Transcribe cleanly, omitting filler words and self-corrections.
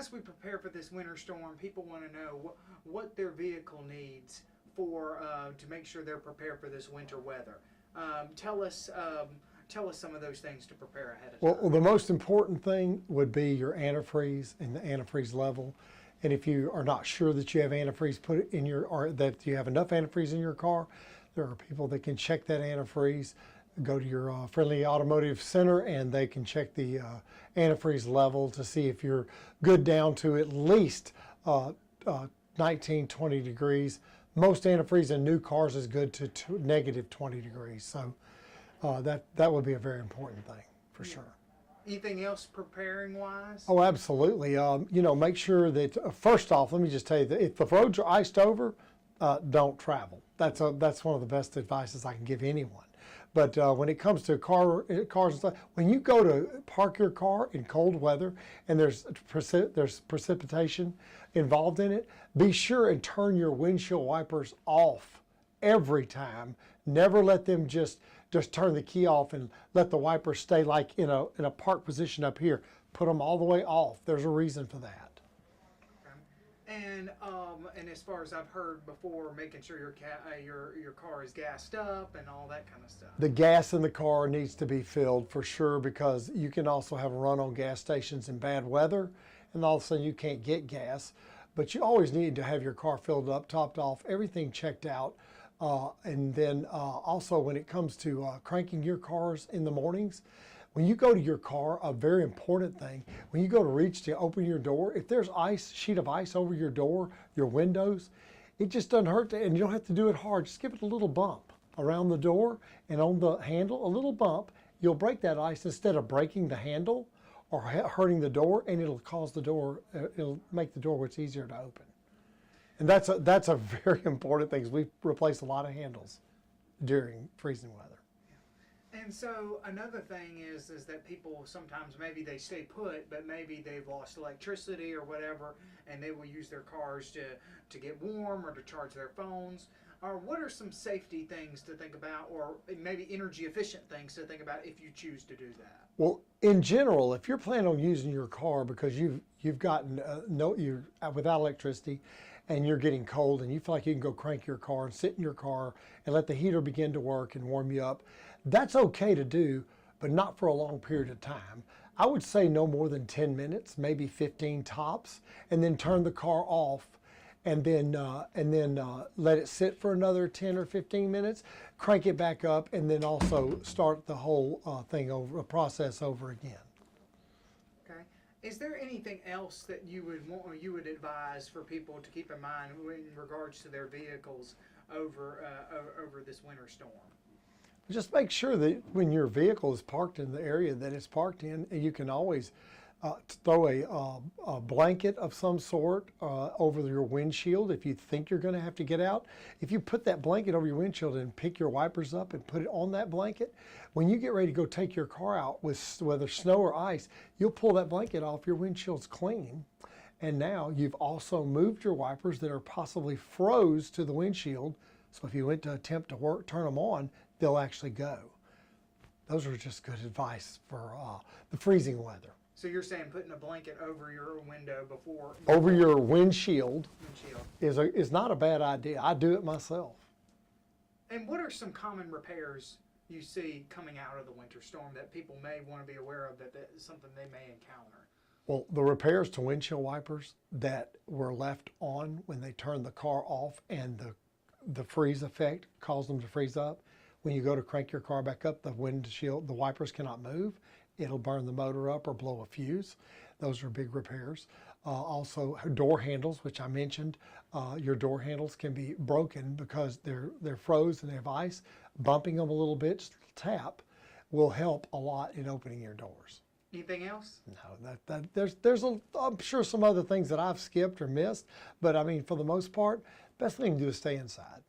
as we prepare for this winter storm, people want to know what their vehicle needs for to make sure they're prepared for this winter weather. Tell us some of those things to prepare ahead of time. Well, the most important thing would be your antifreeze and the antifreeze level. And if you are not sure that you have antifreeze put it in your, or that you have enough antifreeze in your car, there are people that can check that antifreeze. Go to your friendly automotive center and they can check the antifreeze level to see if you're good down to at least 19, 20 degrees. Most antifreeze in new cars is good to negative 20 degrees. So that would be a very important thing for sure. Anything else preparing wise? Oh, absolutely. You know, make sure that first off, let me just tell you that if the roads are iced over, don't travel. That's one of the best advices I can give anyone. But when it comes to cars and stuff, when you go to park your car in cold weather and there's precipitation involved in it, be sure and turn your windshield wipers off every time. Never let them just turn the key off and let the wipers stay like in a park position up here. Put them all the way off. There's a reason for that. And as far as I've heard before, making sure your car is gassed up and all that kind of stuff. The gas in the car needs to be filled for sure, because you can also have a run on gas stations in bad weather and all of a sudden you can't get gas. But you always need to have your car filled up, topped off, everything checked out. And then also when it comes to cranking your cars in the mornings, when you go to your car, a very important thing, when you go to reach to open your door, if there's sheet of ice over your door, your windows, it just doesn't hurt, and you don't have to do it hard. Just give it a little bump around the door and on the handle, a little bump. You'll break that ice instead of breaking the handle or hurting the door, and it'll cause the door, it'll make the door much easier to open. And that's a very important thing, because we replace a lot of handles during freezing weather. And so another thing is that people sometimes, maybe they stay put, but maybe they've lost electricity or whatever, and they will use their cars to get warm or to charge their phones. Or what are some safety things to think about, or maybe energy efficient things to think about if you choose to do that? Well, in general, if you're planning on using your car because you've gotten you're without electricity and you're getting cold and you feel like you can go crank your car and sit in your car and let the heater begin to work and warm you up, that's okay to do, but not for a long period of time. I would say no more than 10 minutes, maybe 15 tops, and then turn the car off and then let it sit for another 10 or 15 minutes, crank it back up, and then also start the whole process over again. Okay. Is there anything else that you would advise for people to keep in mind in regards to their vehicles over this winter storm? Just make sure that when your vehicle is parked in the area that it's parked in, you can always throw a blanket of some sort over your windshield if you think you're going to have to get out. If you put that blanket over your windshield and pick your wipers up and put it on that blanket, when you get ready to go take your car out with whether snow or ice, you'll pull that blanket off, your windshield's clean. And now you've also moved your wipers that are possibly froze to the windshield. So if you went to attempt to turn them on, they'll actually go. Those are just good advice for the freezing weather. So you're saying putting a blanket over your window before over your windshield is not a bad idea. I do it myself. And what are some common repairs you see coming out of the winter storm that people may want to be aware of, that is something they may encounter? Well, the repairs to windshield wipers that were left on when they turned the car off and the freeze effect caused them to freeze up. When you go to crank your car back up, the wipers cannot move. It'll burn the motor up or blow a fuse. Those are big repairs. Also, door handles, which I mentioned. Your door handles can be broken because they're froze and they have ice. Bumping them a little bit, just a tap, will help a lot in opening your doors. Anything else? No, I'm sure some other things that I've skipped or missed, but I mean, for the most part, best thing to do is stay inside.